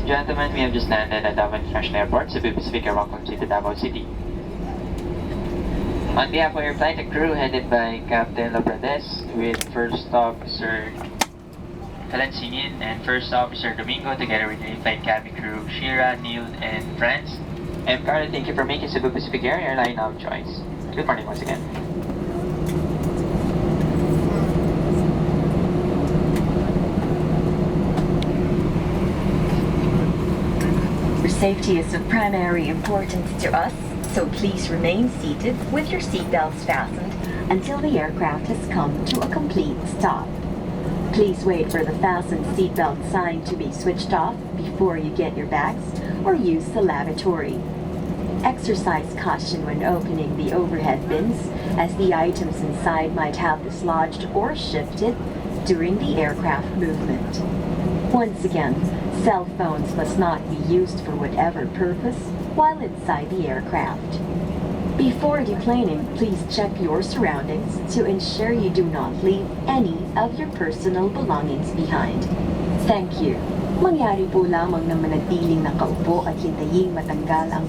and gentlemen, we have just landed at Davao International Airport, Cebu Pacific. Welcome to the Davao City. On behalf of your flight and crew headed by Captain Lobrades with First Officer Helen Singin and First Officer Domingo together with the in-flight cabin crew Shira, Neil, and friends. I'm Carlo, thank you for making Cebu Pacific Air airline of choice. Good morning once again. Safety is of primary importance to us, so please remain seated with your seatbelts fastened until the aircraft has come to a complete stop. Please wait for the fastened seatbelt sign to be switched off before you get your bags or use the lavatory. Exercise caution when opening the overhead bins, as the items inside might have dislodged or shifted during the aircraft movement. Once again, cell phones must not be used for whatever purpose while inside the aircraft. Before deplaning, please check your surroundings to ensure you do not leave any of your personal belongings behind. Thank you. Mangyari po lamang na manatiling nakaupo at hintayin matanggal ang